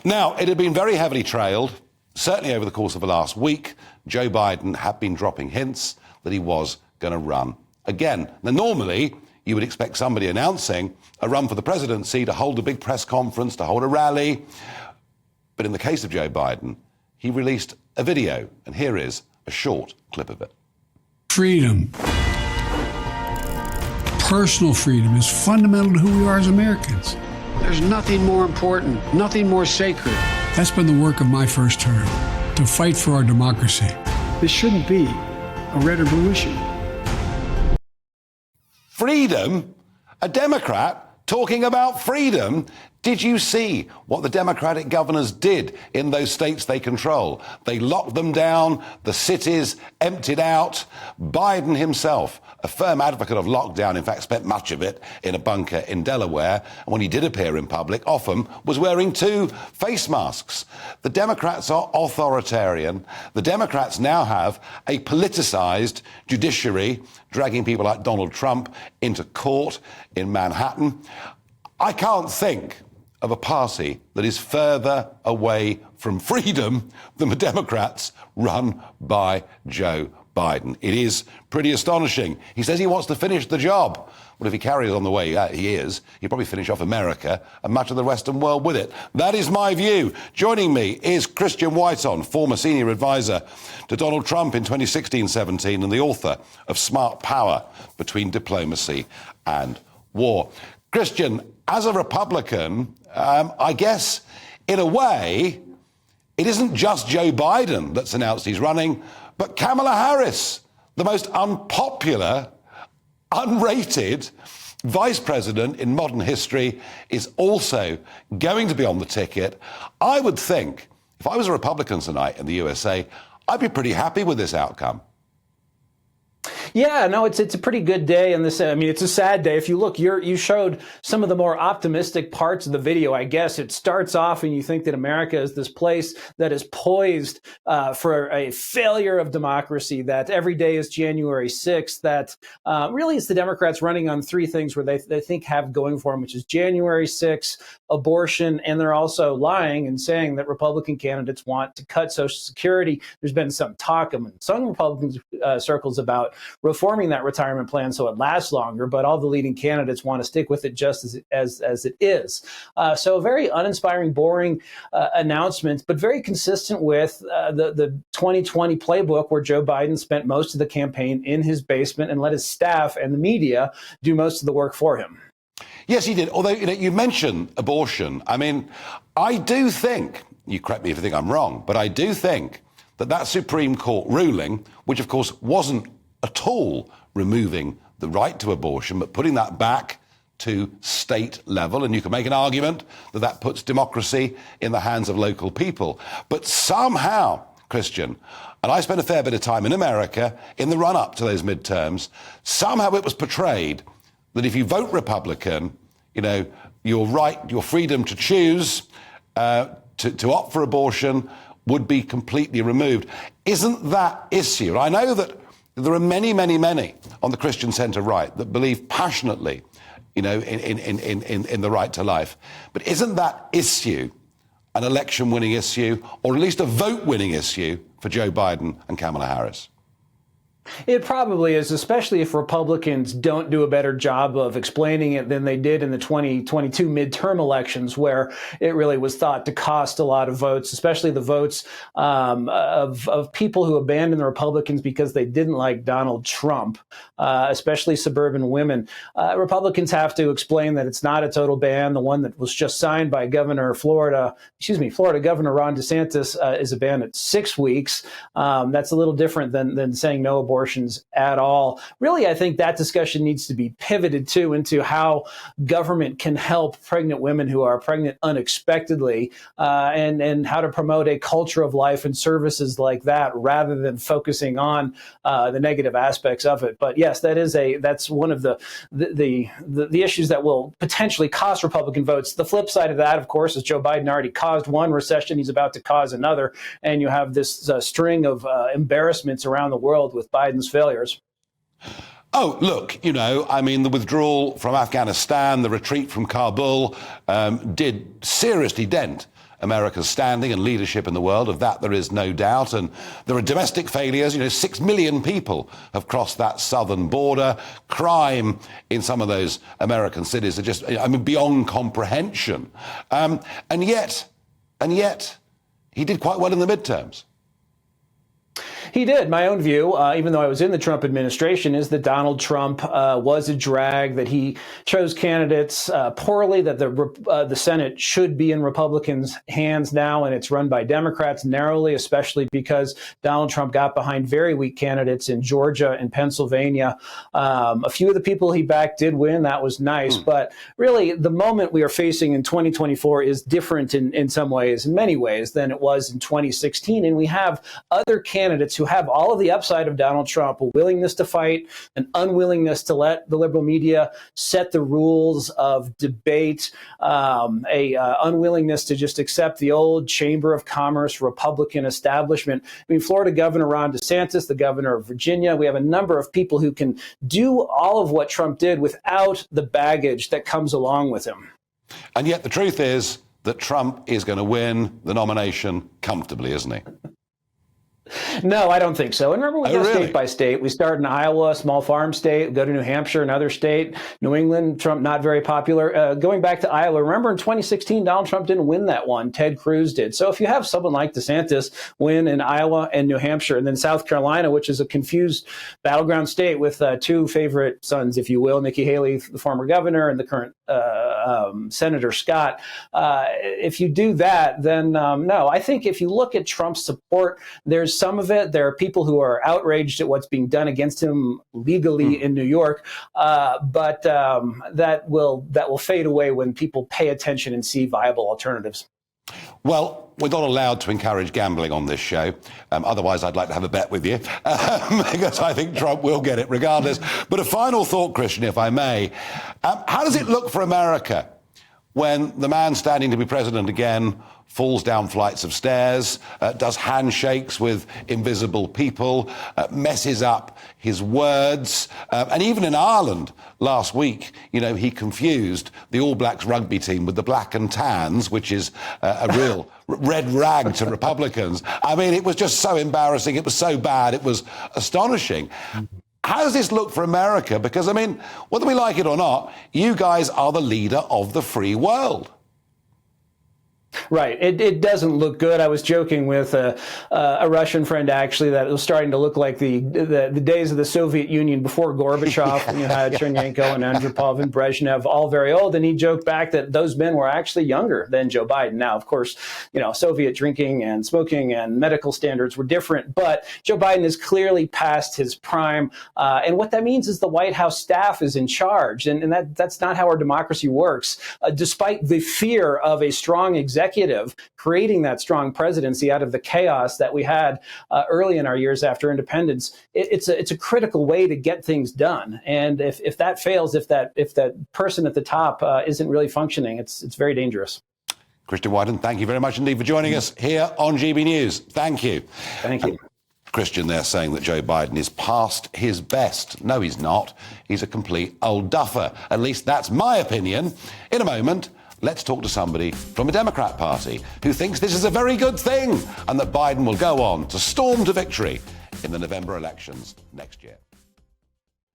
Now, it had been very heavily trailed. Certainly over the course of the last week, Joe Biden had been dropping hints that he was going to run again. Now, normally, you would expect somebody announcing a run for the presidency to hold a big press conference, to hold a rally. But in the case of Joe Biden, he released a video, and here is a short clip of it. Freedom, personal freedom, is fundamental to who we are as Americans. There's nothing more important, nothing more sacred. That's been the work of my first term, to fight for our democracy. This shouldn't be a red or blue issue. Freedom? A Democrat talking about freedom? Did you see what the Democratic governors did in those states they control? They locked them down, the cities emptied out. Biden himself, a firm advocate of lockdown, in fact spent much of it in a bunker in Delaware, and when he did appear in public, often was wearing 2 face masks. The Democrats are authoritarian. The Democrats now have a politicized judiciary, dragging people like Donald Trump into court in Manhattan. I can't think of a party that is further away from freedom than the Democrats run by Joe Biden. It is pretty astonishing. He says he wants to finish the job. Well, if he carries on the way he is, he'll probably finish off America and much of the Western world with it. That is my view. Joining me is Christian Whiton, former senior advisor to Donald Trump in 2016-17 and the author of Smart Power: Between Diplomacy and War. Christian, as a Republican, I guess, in a way, it isn't just Joe Biden that's announced he's running, but Kamala Harris, the most unpopular, unrated vice president in modern history, is also going to be on the ticket. I would think, if I was a Republican tonight in the USA, I'd be pretty happy with this outcome. Yeah, no, it's a pretty good day in this. I mean, it's a sad day. If you look, you showed some of the more optimistic parts of the video. I guess it starts off and you think that America is this place that is poised for a failure of democracy, that every day is January 6th, that really it's the Democrats running on 3 things where they think have going for them, which is January 6th, abortion, and they're also lying and saying that Republican candidates want to cut Social Security. There's been some talk in some Republican circles about reforming that retirement plan so it lasts longer, but all the leading candidates want to stick with it just as it is. So a very uninspiring, boring announcement, but very consistent with the 2020 playbook, where Joe Biden spent most of the campaign in his basement and let his staff and the media do most of the work for him. Yes, he did. Although, you mentioned abortion. I mean, I do think, you correct me if you think I'm wrong, but I do think that Supreme Court ruling, which of course wasn't at all removing the right to abortion, but putting that back to state level, and you can make an argument that puts democracy in the hands of local people. But somehow, Christian, and I spent a fair bit of time in America in the run-up to those midterms, somehow it was portrayed that if you vote Republican, your right, your freedom to choose, to opt for abortion would be completely removed. Isn't that issue? I know that there are many, many, many on the Christian centre right that believe passionately, in the right to life. But isn't that issue an election-winning issue, or at least a vote-winning issue for Joe Biden and Kamala Harris? It probably is, especially if Republicans don't do a better job of explaining it than they did in the 2022 midterm elections, where it really was thought to cost a lot of votes, especially the votes of people who abandoned the Republicans because they didn't like Donald Trump, especially suburban women. Republicans have to explain that it's not a total ban. The one that was just signed by Florida Governor Ron DeSantis is a ban at 6 weeks. That's a little different than saying no abortions at all. Really, I think that discussion needs to be pivoted too into how government can help pregnant women who are pregnant unexpectedly, and how to promote a culture of life and services like that, rather than focusing on the negative aspects of it. But yes, that's one of the issues that will potentially cost Republican votes. The flip side of that, of course, is Joe Biden already caused one recession. He's about to cause another, and you have this string of embarrassments around the world with Biden's failures. Oh, look, the withdrawal from Afghanistan, the retreat from Kabul, did seriously dent America's standing and leadership in the world. Of that, there is no doubt. And there are domestic failures. 6 million people have crossed that southern border. Crime in some of those American cities are just, beyond comprehension. And yet, he did quite well in the midterms. He did. My own view, even though I was in the Trump administration, is that Donald Trump was a drag, that he chose candidates poorly, that the Senate should be in Republicans' hands now, and it's run by Democrats narrowly, especially because Donald Trump got behind very weak candidates in Georgia and Pennsylvania. A few of the people he backed did win. That was nice. But really, the moment we are facing in 2024 is different in some ways, in many ways, than it was in 2016. And we have other candidates who have all of the upside of Donald Trump, a willingness to fight, an unwillingness to let the liberal media set the rules of debate, unwillingness to just accept the old Chamber of Commerce Republican establishment. Florida Governor Ron DeSantis, the governor of Virginia, we have a number of people who can do all of what Trump did without the baggage that comes along with him. And yet the truth is that Trump is going to win the nomination comfortably, isn't he? No, I don't think so. And remember, we go really? state by state. We start in Iowa, small farm state, go to New Hampshire, another state, New England, Trump not very popular. Going back to Iowa, remember in 2016, Donald Trump didn't win that one. Ted Cruz did. So if you have someone like DeSantis win in Iowa and New Hampshire, and then South Carolina, which is a confused battleground state with two favorite sons, if you will, Nikki Haley, the former governor, and the current Senator Scott. If you do that, then no. I think if you look at Trump's support, there's some of it. There are people who are outraged at what's being done against him legally in New York, but that will fade away when people pay attention and see viable alternatives. Well, we're not allowed to encourage gambling on this show. Otherwise, I'd like to have a bet with you, because I think Trump will get it regardless. But a final thought, Christian, if I may. How does it look for America when the man standing to be president again falls down flights of stairs, does handshakes with invisible people, messes up his words, and even in Ireland last week, he confused the All Blacks rugby team with the Black and Tans, which is a real red rag to Republicans. It was just so embarrassing. It was so bad. It was astonishing. How does this look for America? Because, whether we like it or not, you guys are the leader of the free world. Right. It doesn't look good. I was joking with a Russian friend, actually, that it was starting to look like the days of the Soviet Union before Gorbachev, when you had Chernenko and Andropov and Brezhnev, all very old. And he joked back that those men were actually younger than Joe Biden. Now, of course, Soviet drinking and smoking and medical standards were different. But Joe Biden is clearly past his prime. And what that means is the White House staff is in charge. And that's not how our democracy works. Despite the fear of a strong executive creating that strong presidency out of the chaos that we had early in our years after independence, it's a critical way to get things done. And if that fails, if that person at the top isn't really functioning, it's very dangerous. Christian Whiton, thank you very much indeed for joining us here on GB News. Thank you. Thank you. Christian there saying that Joe Biden is past his best. No, he's not. He's a complete old duffer. At least that's my opinion. In a moment, let's talk to somebody from a Democrat Party who thinks this is a very good thing and that Biden will go on to storm to victory in the November elections next year.